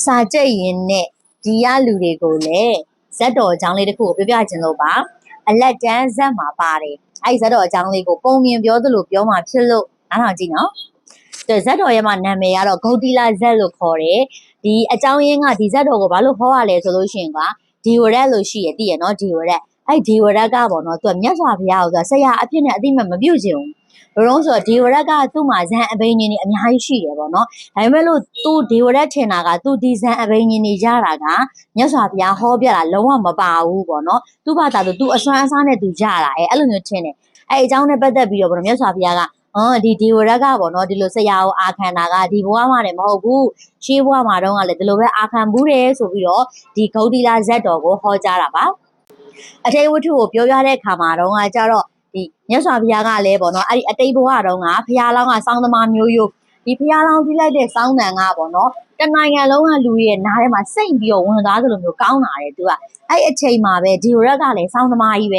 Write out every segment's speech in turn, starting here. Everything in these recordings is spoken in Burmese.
စာ这人呢，ဒီရလူတွေကိုလည်းဇက်တော်အကြောင်းလေးတစ်ခုကိုပြောပြချင်လို့ပါအလက်တန်းဇက်မှာပါတယ်အဲ့ဇက်တော်အကြောင်းလေးကိုပုံမြင်ပြောသလိုပြောမှဖြစ်လို့နားထောင်ကြည့်နော်ဇက်တော်ရဲ့မှာနာမည်ကတော့ဂုတ်တီလာဇက်လို့ခေါ်တယ်ဒီအကြောင်းရင်းကဒီဇက်တော်ကိုဘာလို့ခေါ်ရလဲဆိုလို့ရှိရင်ကဒီဝရက်လို့ရှိရသိရနော်ဒီဝရက်အဲ့ဒီဝရက်ကပေါ့နော်သူကမြတ်စွာဘုရားကိုသူကဆရာအဖြစ်နဲ့အတိမမပြုတ်ချင်ဘူးဘလို့ဆိုတော့ဒီဝရက်ကသူ့မှာဇန်အဘိညာဉ်တွေအများကြီးရှိတယ်ပေါ့နော်ဒါပေမဲ့လို့သူဒီဝရက်ထင်တာကသူဒီဇန်အဘိညာဉ်တွေရတာကမြတ်စွာဘုရားဟောပြတာလုံးဝမပါဘူးပေါ့နော်သူ့ဘာသာသူအစွမ်းအစားနဲ့သူရတာအဲ့လိုမျိုးထင်တယ်အဲ့အကြောင်းနဲ့ပတ်သက်ပြီးတော့ပေါ့နော်မြတ်စွာဘုရားကဒီဝရက်ကပေါ့နော်ဒီလိုဆရာကိုအာခံတာကဒီဘဝမှာလည်းမဟုတ်ဘူးရှေးဘဝမှာတော့ကလည်းဒီလိုပဲအာခံဘူးတယ်ဆိုပြီးတော့ဒီဂုတ်တီလာဇက်တော်ကိုဟောကြားတာပါအထေဝတ္ထုကိုပြောပြတဲ့အခါမှာတော့ကကြတော့ဒီမြတ်စွာဘုရားကလည်းပေါ့နော်အဲ့ဒီအတိတ်ဘဝတုန်းကဘုရားလောင်းကစောင်းသမားမျိုးရိုးဒီဘုရားလောင်းပြလိုက်တဲ့စောင်းတန်ကပေါ့နော်တနိုင်ငံလုံးကလူရဲ့နားထဲမှာစိတ်ပြီးတော့ဝင်သွားသလိုမျိုးကောင်းလာတယ်သူကအဲ့အချိန်မှာပဲဒီရက်ကလည်းစောင်းသမားကြီးပဲ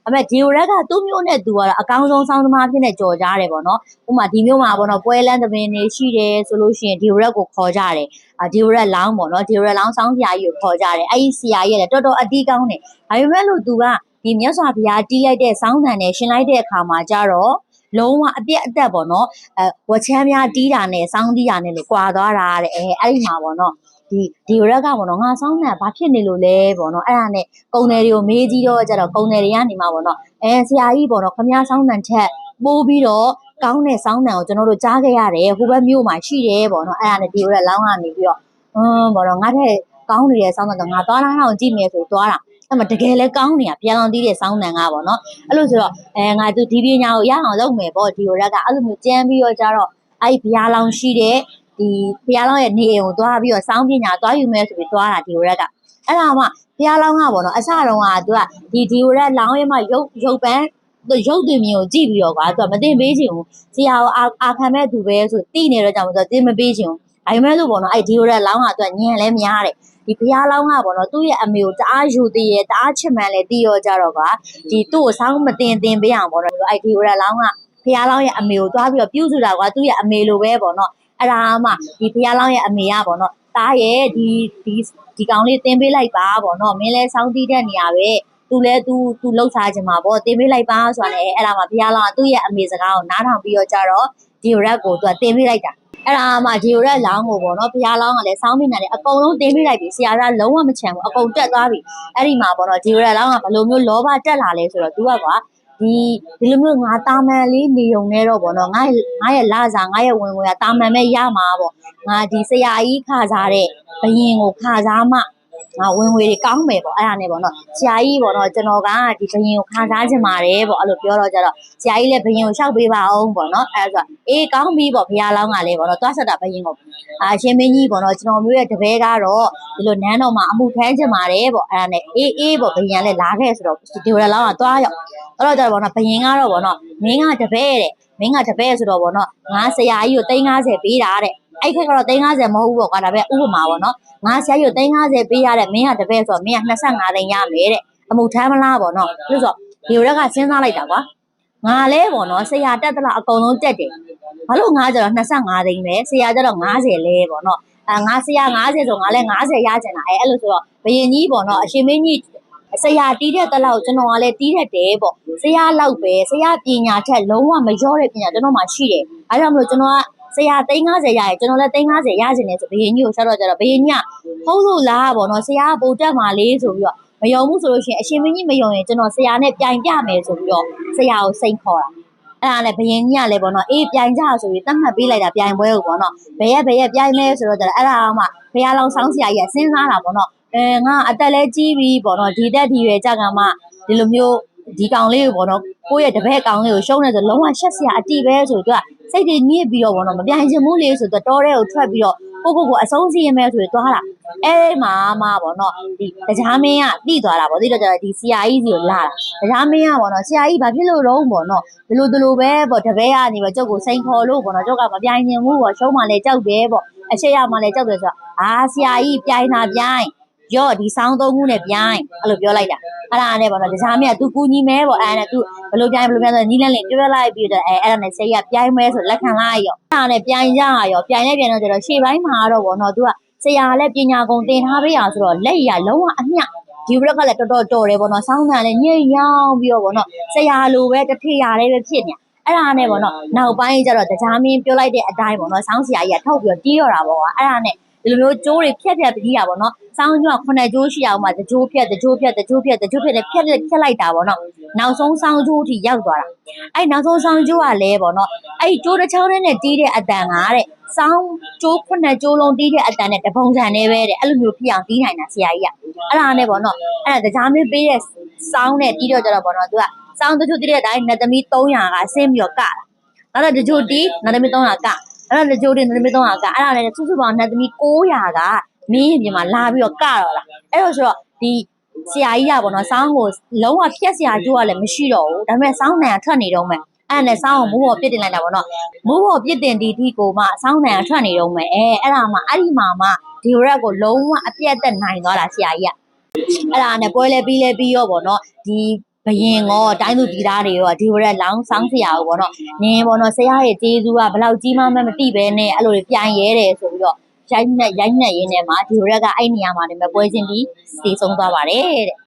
အဲ့မဲ့ဒီရက်ကသူ့မျိုးနဲ့သူကတော့အကောင်းဆုံးစောင်းသမားဖြစ်နေကြော်ကြတယ်ပေါ့နော်ဥပမာဒီမျိုးမှာပေါ့နော်ပွဲလန်းသမင်းနေရှိတယ်ဆိုလို့ရှိရင်ဒီရက်ကိုခေါ်ကြတယ်ဒီရက်လောင်းပေါ့နော်ဒီရက်လောင်းစောင်းဆရာကြီးကိုခေါ်ကြတယ်အဲ့ဒီဆရာကြီးလည်းတော်တော်အတီးကောင်းတယ်ဒါပေမဲ့လို့သူကဒီမြတ်စွာဘုရားတီးလိုက်တဲ့စောင်းတန်နဲ့ရှင်းလိုက်တဲ့အခါမှာကျတော့လုံးဝအပြက်အတက်ပေါ့နော်ဝချမ်းများတီးတာနဲ့စောင်းတီးတာနဲ့လေကွာသွားတာတဲ့အဲ့ဒီမှာပေါ့နော်ဒီရက်ကပေါ့နော်ငါစောင်းတန်ဘာဖြစ်နေလို့လဲပေါ့နော်အဲ့ဒါနဲ့ကုံတယ်တွေကိုမေးကြည့်တော့ကျတော့ကုံတယ်တွေကနေမှာပေါ့နော်ဆရာကြီးပေါ့နော်ခမည်းစောင်းတန်ထက်ပိုးပြီးတော့ကောင်းတဲ့စောင်းတန်ကိုကျွန်တော်တို့ကြားခဲ့ရတယ်ဟိုဘက်မြို့မှာရှိတယ်ပေါ့နော်အဲ့ဒါနဲ့ဒီရက်လောင်းကနေပြီးတော့ပေါ့နော်ငါထက်ကောင်းနေတဲ့စောင်းတန်ကငါသွားလာအောင်ကြည့်မယ်ဆိုသွားတာအဲ့မှာတကယ်လဲကောင်းနေတာပြန်လောင်တီးတဲ့စောင်းတန်ကပေါ့နော်အဲ့လိုဆိုတော့ငါသူဒီပညာကိုရအောင်လုပ်မယ်ပေါ့ဒီရက်ကအဲ့လိုမျိုးကြမ်းပြီးတော့ကြတော့အဲ့ဘုရားလောင်ရှိတဲ့ဒီဘုရားလောင်းရဲ့နေအိမ်ကိုသွားပြီးတော့စောင်းပညာသွားယူမယ်ဆိုပြီးသွားတာဒီရက်ကအဲ့ဒါမှဘုရားလောင်းကပေါ့နော်အစတုန်းကသူကဒီရက်လောင်းရဲ့မှရုပ်ပန်းရုပ်သွင်းမျိုးကိုကြည့်ပြီးတော့ကွာသူကမတင်ပေးချင်ဘူးဆရာကိုအာခံမဲ့သူပဲဆိုတိနေတော့ကြောင့်သူတင်မပေးချင်ဘူးဒါပေမဲ့လို့ပေါ့နော်အဲ့ဒီရက်လောင်းကသူကညံလဲများတယ်ဒီဘုရားလောင်းကပေါ့နော်သူ့ရဲ့အမေကိုတအားယူသေးရဲ့တအားချစ်မှန်လဲတီးရောကြတော့ကဒီသူ့ကိုစောင်းမတင်ပေးအောင်ပေါ့နော်အဲ့ဒီရက်လောင်းကဘုရားလောင်းရဲ့အမေကိုသွားပြီးတော့ပြုစုတာကွာသူ့ရဲ့အမေလိုပဲပေါ့နော်အဲ့ဒါမှဒီဘုရားလောင်းရဲ့အမေကပေါ့နော်တားရဲ့ဒီကောင်လေးတင်ပေးလိုက်ပါပေါ့နော်မင်းလဲစောင်းတီးတဲ့နေရာပဲသူလဲသူလှုပ်ရှားခြင်းမှာပေါ့တင်ပေးလိုက်ပါဆိုတာနဲ့အဲ့ဒါမှဘုရားလောင်းကသူ့ရဲ့အမေစကားကိုနားထောင်ပြီးတော့ကြတော့ဒီရက်ကိုသူကတင်ပေးလိုက်တာအဲ့ဒါမှဒီရက်လောင်းကိုပေါ့နော်ဘုရားလောင်းကလည်းစောင်းမိနေတာလေအကုန်လုံးတင်ပေးလိုက်ပြီဆရာကလုံးဝမချမ်းဘူးအကုန်တက်သွားပြီအဲ့ဒီမှာပေါ့နော်ဒီရက်လောင်းကဘယ်လိုမျိုးလောဘတက်လာလဲဆိုတော့သူကကွာဒီလိုမျိုးငါတာမန်လေးနေုံနဲ့တော့ပေါ့နော်ငါရဲ့လာစားငါရဲ့ဝင်ကတာမန်ပဲရမှာပေါ့ငါဒီဆရာကြီးခါစားတဲ့ဘယင်ကိုခါစားမှငါဝင်တွေကောင်းမယ်ပေါ့အဲ့ဒါနဲ့ပေါ့နော်ဆရာကြီးပေါ့နော်ကျွန်တော်ကဒီဘယင်ကိုခါစားခြင်းပါတယ်ပေါ့အဲ့လိုပြောတော့ကြတော့ဆရာကြီးလည်းဘယင်ကိုလျှောက်ပေးပါအောင်ပေါ့နော်အဲ့ဒါဆိုအေးကောင်းပြီပေါ့ဘုရားလောင်းကလည်းပေါ့နော်သွားဆက်တာဘယင်ကိုရှင်မင်းကြီးပေါ့နော်ကျွန်တော်မျိုးရဲ့တပည့်ကတော့ဒီလိုနန်းတော်မှာအမှုထမ်းခြင်းပါတယ်ပေါ့အဲ့ဒါနဲ့အေးပေါ့ဘယင်လည်းလာခဲ့ဆိုတော့ဒီလိုလောင်းကသွားရောက်အဲ့တော့ကြတော့ပေါ့နော်ဘယင်ကတော့ပေါ့နော်မင်းကတပည့်တဲ့မင်းကတပည့်ဆိုတော့ပေါ့နော်ငါဆရာကြီးကို350ပေးတာတဲ့အဲ့ခက်ကတော့350မဟုတ်ဘူးပေါ့ကွာဒါပဲဥပမာပေါ့နော်ငါဆရာကြီးကို350ပေးရတဲ့မင်းကတပည့်ဆိုတော့မင်းက25သိန်းရမယ်တဲ့အမှုထမ်းမလားပေါ့နော်ပြီးဆိုဒီရက်ကစဉ်းစားလိုက်တာကွာငါလဲပေါ့နော်ဆရာတက်တလားအကုန်လုံးတက်တယ်ဘာလို့ငါကျတော့25သိန်းပဲဆရာကျတော့50လဲပေါ့နော်ငါဆရာ50ဆိုငါလဲ50ရချင်တာအဲ့လိုဆိုတော့ဘယင်ကြီးပေါ့နော်အရှင်မင်းကြီးဆရာတီးတဲ့တလောက်ကျွန်တော်ကလည်းတီးတတ်တယ်ပေါ့ဆရာလောက်ပဲဆရာပညာထက်လုံးဝမလျော့တဲ့ပညာကျွန်တော်မှရှိတယ်အဲဒါကြောင့်မလို့ကျွန်တော်ကဆရာ350ရရင်ကျွန်တော်လည်း350ရချင်တယ်ဆိုဘယင်ကြီးကိုဆက်တော့ကြတော့ဘယင်ကြီးကဟုတ်လို့လားပေါ့နော်ဆရာကပိုတက်မှာလေးဆိုပြီးတော့မယုံဘူးဆိုလို့ရှိရင်အရှင်မင်းကြီးမယုံရင်ကျွန်တော်ဆရာနဲ့ပြိုင်ပြမယ်ဆိုပြီးတော့ဆရာကိုစိန်ခေါ်တာအဲ့ဒါနဲ့ဘယင်ကြီးကလည်းပေါ့နော်အေးပြိုင်ကြဆိုပြီးတတ်မှတ်ပေးလိုက်တာပြိုင်ပွဲကိုပေါ့နော်ဘယ်ရက်ပြိုင်လဲဆိုတော့ကြတော့အဲ့ဒါမှဘုရားလောင်းဆောင်းဆရာကြီးကစဉ်းစားတာပေါ့နော်ငါအသက်လဲကြီးပြီပေါ့နော်ဒီတက်ဒီရွယ်ကြကမှဒီလိုမျိုးဒီကောင်လေးကိုပေါ့နော်ကိုယ့်ရဲ့တပည့်ကောင်လေးကိုရှုံးနေဆိုလုံးဝရှက်စရာအတိပဲဆိုတော့စိတ်တွေညစ်ပြီးတော့ပေါ့နော်မပြိုင်ချင်ဘူးလေဆိုတော့တောထဲကိုထွက်ပြီးတော့ကိုအဆုံးစီရင်မဲ့ဆိုပြီးသွားတာအဲ့မှာမှပေါ့နော်ဒီတရားမင်းကတိသွားတာပေါ့တိတော့ကျတော့ဒီဆရာကြီးစီကိုလာတာတရားမင်းကပေါ့နော်ဆရာကြီးဘာဖြစ်လို့တော့ပေါ့နော်ဒီလိုပဲပေါ့တပည့်ကနေပေါ့ကျုပ်ကိုစိန်ခေါ်လို့ပေါ့နော်ကျုပ်ကမပြိုင်ချင်ဘူးပေါ့ရှုံးမှလည်းကြောက်တယ်ပေါ့အချက်ရမှလည်းကြောက်တယ်ဆိုတော့ဆရာကြီးပြိုင်တာပြိုင်ရော့ဒီဆောင်း3ခုနဲ့ပြိုင်အဲ့လိုပြောလိုက်တာအဲ့ဒါနဲ့ပေါ့နော်တရားမင်းက तू ကူညီမဲပေါ့အဲ့ဒါနဲ့ तू ဘယ်လိုပြိုင်ဆိုညီလန်းလင်းပြောလိုက်ပြီးတော့အဲ့ဒါနဲ့ဆရာကြီးပြိုင်မဲဆိုလက်ခံလိုက်ရောအဲ့ဒါနဲ့ပြိုင်ကြရောပြိုင်လိုက်ပြန်တော့ကျတော့ရှေ့ပိုင်းမှာတော့ပေါ့နော် तू က ဆရာလည်းပညာကုန်သင်ထားပေးရဆိုတော့လက်ရလုံးဝအမျှဒီဘက်ကလည်းတော်တော်တော်တယ်ပေါ့နော်စောင်းတန်လည်းညိတ်ရောင်းပြီးတော့ပေါ့နော်ဆရာလိုပဲတထေရလေးပဲဖြစ်နေအဲ့ဒါနဲ့ပေါ့နော်နောက်ပိုင်းကျတော့တရားမင်းပြောလိုက်တဲ့အတိုင်းပေါ့နော်စောင်းဆရာကြီးကထုတ်ပြီးတော့တီးရတာပေါ့ကွာအဲ့ဒါနဲ့ဒီလိုမျိုးကျိုးတွေဖြက်ပြီးတာပေါ့နော်စောင်းကျိုးက9ကျိုးရှိအောင်မှတကျိုးဖြက်နဲ့ဖြက်လိုက်တာပေါ့နော်နောက်ဆုံးစောင်းကျိုးထိရောက်သွားတာအဲ့နောက်ဆုံးစောင်းကျိုးကလည်းပေါ့နော်အဲ့ကျိုးတစ်ချောင်းနဲ့တီးတဲ့အတန်ကတဲ့စောင်းကျိုး9ကျိုးလုံးတီးတဲ့အတန်နဲ့တပုံစံနဲ့ပဲတဲ့အဲ့လိုမျိုးဖြစ်အောင်တီးနိုင်တာဆရာကြီးကအဲ့ဒါနဲ့ပေါ့နော်အဲ့ဒါတရားမင်းပေးတဲ့စောင်းနဲ့တီးတော့ကြတော့ပေါ့နော်သူကစောင်းတချို့တီးတဲ့အတိုင်းနတ်သမီး300ကဆင်းပြီးတော့ကတာနောက်တော့တချို့တီးနတ်သမီး300ကအဲ့ဒါတချို့တီးနတ်သမီး300ကအဲ့ဒါလည်းစုစုပေါင်းနတ်သမီး900ကမင်းရင်ပြင်မှာလာပြီးတော့ကတော့လားအဲ့တော့ဆိုတော့ဒီဆရာကြီးကပေါ့နော်စောင်းကိုလုံးဝဖြက်ဆရာကျိုးကလည်းမရှိတော့ဘူးဒါပေမဲ့စောင်းနံထွက်နေတော့မယ်အဲ့နဲ့စောင်းကိုမိုးပေါ်ပြစ်တင်လိုက်တာပေါ့နော်မိုးပေါ်ပြစ်တင်ဒီဒီကိုမှစောင်းနံထွက်နေတော့မယ်အဲ့ဒါမှအဲ့ဒီမှာမှဒီရက်ကိုလုံးဝအပြတ်သက်နိုင်သွားတာဆရာကြီးကအဲ့ဒါနဲ့ပွဲလဲပြီးရောပေါ့နော်ဒီဘရင်ရောတိုင်းသူပြည်သားတွေရောဒီရက်လောင်းဆောင်ဆရာကိုပေါ့နော်နင်းပေါ့နော်ဆရာရဲ့ကျေးဇူးကဘလောက်ကြီးမှမသိပဲနဲ့အဲ့လိုပြန်ရဲတယ်ဆိုပြီးတော့ရိုက်နှက်ရင်းနဲ့မှာဒီရက်ကအဲ့နေရာမှာနေပွဲချင်းပြီးစီဆုံးသွားပါတယ်တဲ့